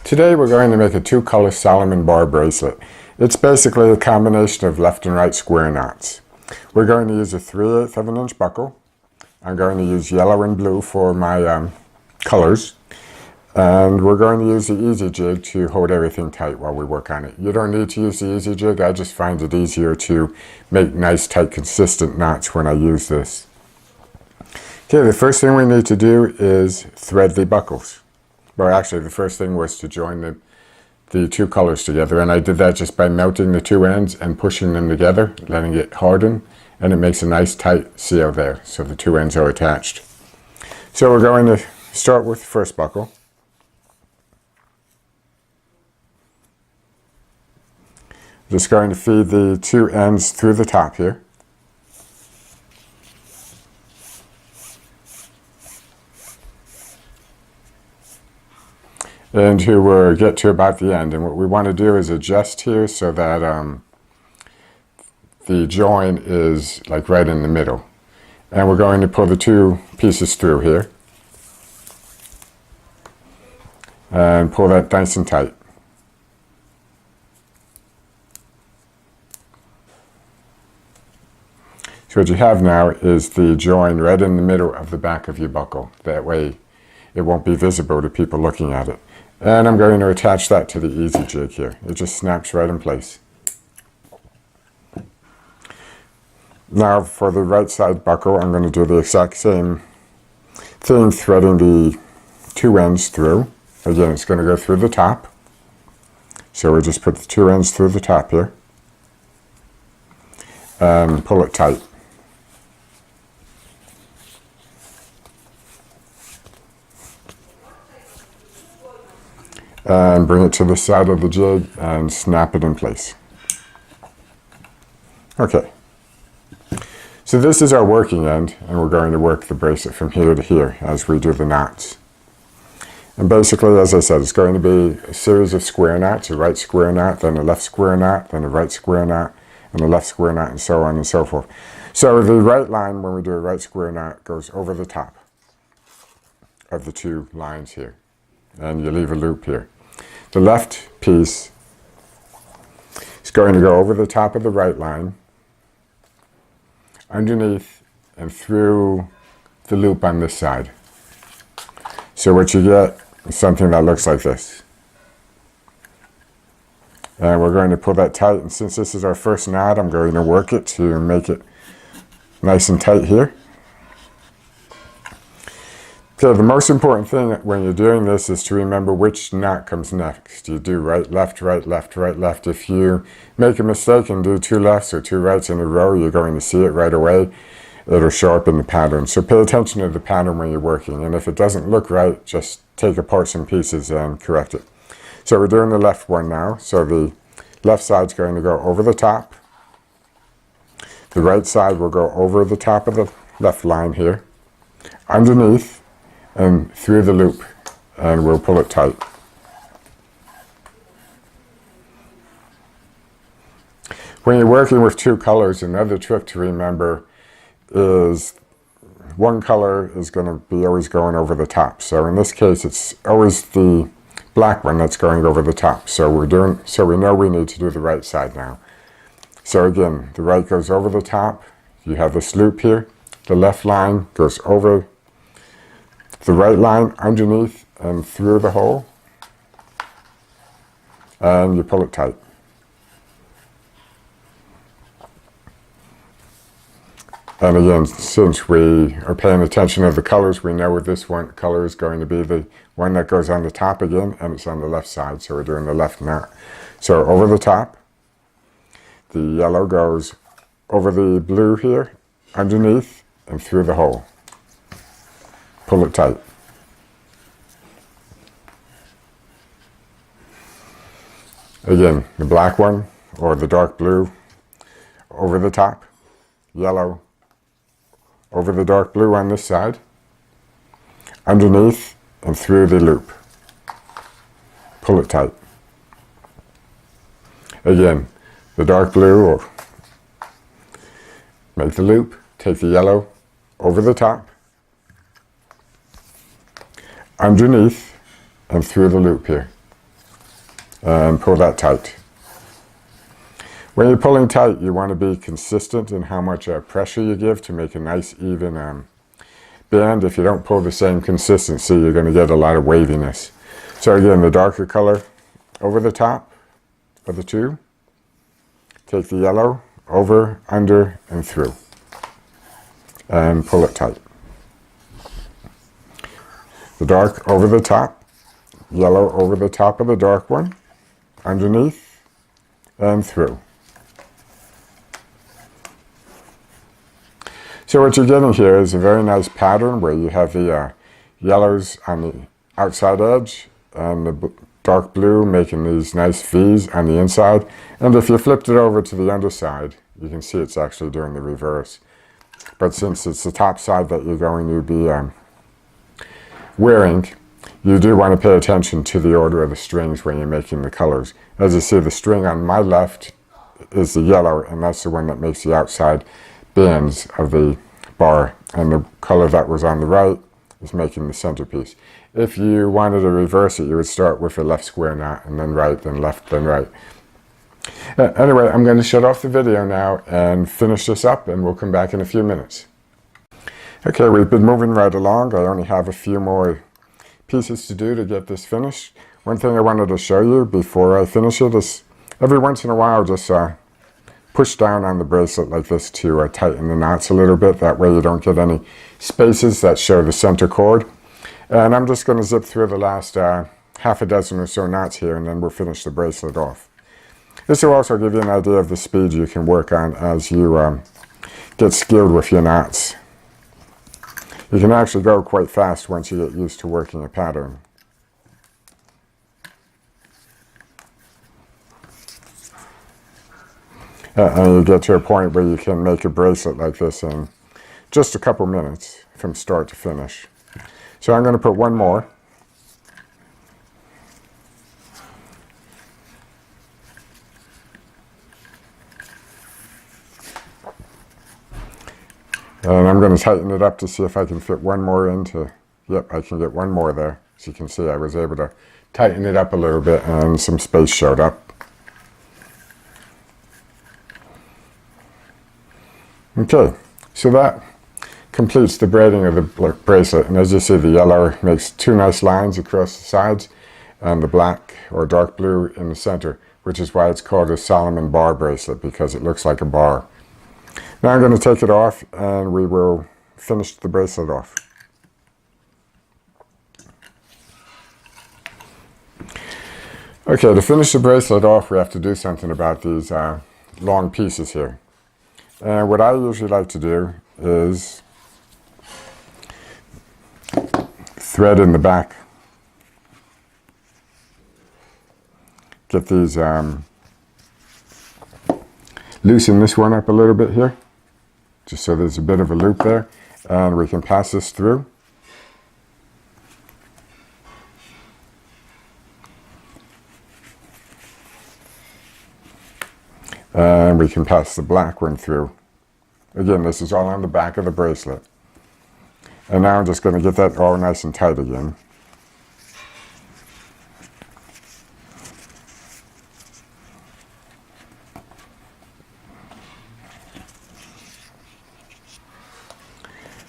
Today we're going to make a two-color Solomon bar bracelet. It's basically a combination of left and right square knots. We're going to use a 3/8 of an inch buckle. I'm going to use yellow and blue for my colors. And we're going to use the easy jig to hold everything tight while we work on it. You don't need to use the easy jig. I just find it easier to make nice, tight, consistent knots when I use this. Okay, the first thing we need to do is thread the buckles. Well, actually, the first thing was to join the two colors together, and I did that just by melting the two ends and pushing them together, letting it harden, and it makes a nice tight seal there, so the two ends are attached. So we're going to start with the first buckle. Just going to feed the two ends through the top here. And here we'll get to about the end, and what we want to do is adjust here so that the join is like right in the middle. And we're going to pull the two pieces through here and pull that nice and tight. So what you have now is the join right in the middle of the back of your buckle. That way it won't be visible to people looking at it. And I'm going to attach that to the easy jig here. It just snaps right in place. Now for the right side buckle, I'm going to do the exact same thing, threading the two ends through. Again, it's going to go through the top. So we'll just put the two ends through the top here and pull it tight. And bring it to the side of the jig and snap it in place. Okay, so this is our working end, and we're going to work the bracelet from here to here as we do the knots. And basically, as I said, it's going to be a series of square knots, a right square knot, then a left square knot, then a right square knot, and a left square knot, and so on and so forth. So the right line, when we do a right square knot, goes over the top of the two lines here, and you leave a loop here. The left piece is going to go over the top of the right line, underneath and through the loop on this side. So what you get is something that looks like this. And we're going to pull that tight, and since this is our first knot, I'm going to work it to make it nice and tight here. Okay, the most important thing when you're doing this is to remember which knot comes next. You do right, left, right, left, right, left. If you make a mistake and do two lefts or two rights in a row, you're going to see it right away. It'll show up in the pattern. So pay attention to the pattern when you're working, and if it doesn't look right, just take apart some pieces and correct it. So we're doing the left one now. So the left side's going to go over the top. The right side will go over the top of the left line here, underneath, and through the loop, and we'll pull it tight. When you're working with two colors, another trick to remember is one color is going to be always going over the top. So in this case, it's always the black one that's going over the top. So we know we need to do the right side now. So again, the right goes over the top. You have this loop here. The left line goes over the right line, underneath and through the hole, and you pull it tight. And again, since we are paying attention to the colors, we know this one color is going to be the one that goes on the top again, and it's on the left side, so we're doing the left knot. So over the top, the yellow goes over the blue here, underneath and through the hole. Pull it tight. Again, the black one or the dark blue over the top, yellow over the dark blue on this side, underneath and through the loop. Pull it tight. Again, the dark blue, or make the loop, take the yellow over the top, underneath and through the loop here. and pull that tight. When you're pulling tight, you want to be consistent in how much pressure you give to make a nice even band. If you don't pull the same consistency, you're going to get a lot of waviness. So again, the darker color over the top of the two. Take the yellow over, under, and through. And pull it tight. The dark over the top, yellow over the top of the dark one, underneath, and through. So what you're getting here is a very nice pattern where you have the yellows on the outside edge and the dark blue making these nice V's on the inside. And if you flipped it over to the underside, you can see it's actually doing the reverse. But since it's the top side that you're going to be wearing, you do want to pay attention to the order of the strings when you're making the colors. As you see, the string on my left is the yellow, and that's the one that makes the outside bands of the bar, and the color that was on the right is making the centerpiece. If you wanted to reverse it, you would start with a left square knot, and then right, then left, then right. Anyway, I'm going to shut off the video now and finish this up, and we'll come back in a few minutes. Okay, we've been moving right along. I only have a few more pieces to do to get this finished. One thing I wanted to show you before I finish it is every once in a while just push down on the bracelet like this to tighten the knots a little bit. That way you don't get any spaces that show the center cord. And I'm just going to zip through the last half a dozen or so knots here, and then we'll finish the bracelet off. This will also give you an idea of the speed you can work on as you get skilled with your knots. You can actually go quite fast once you get used to working a pattern. And you get to a point where you can make a bracelet like this in just a couple minutes from start to finish. So I'm going to put one more. And I'm going to tighten it up to see if I can fit one more into, yep, I can get one more there. As you can see, I was able to tighten it up a little bit and some space showed up. Okay, so that completes the braiding of the bracelet. And as you see, the yellow makes two nice lines across the sides and the black or dark blue in the center, which is why it's called a Solomon bar bracelet, because it looks like a bar. Now I'm going to take it off and we will finish the bracelet off. Okay, to finish the bracelet off, we have to do something about these long pieces here. And what I usually like to do is thread in the back. Get these, loosen this one up a little bit here, just so there's a bit of a loop there, and we can pass this through. And we can pass the black one through. Again, this is all on the back of the bracelet. And now I'm just going to get that all nice and tight again.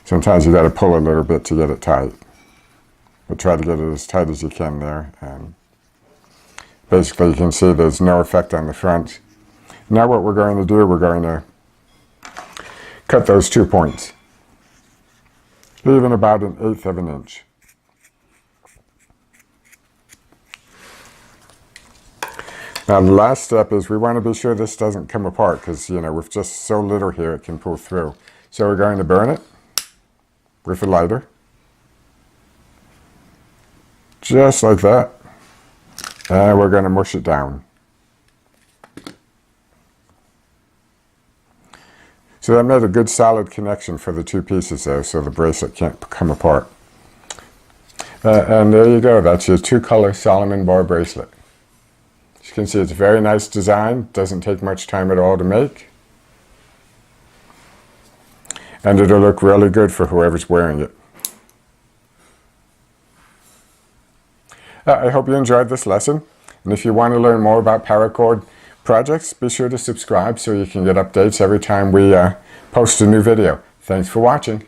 Sometimes you got to pull a little bit to get it tight. But try to get it as tight as you can there. And basically you can see there's no effect on the front. Now what we're going to do, we're going to cut those 2 points, leaving about 1/8 of an inch. Now the last step is we want to be sure this doesn't come apart, because with just so little here it can pull through. So we're going to burn it with a lighter, just like that, and we're going to mush it down. So that made a good solid connection for the two pieces there, so the bracelet can't come apart. And there you go, that's your two-color Solomon bar bracelet. As you can see, it's a very nice design, doesn't take much time at all to make. And it'll look really good for whoever's wearing it. I hope you enjoyed this lesson. And if you want to learn more about Paracord projects, be sure to subscribe so you can get updates every time we post a new video. Thanks for watching.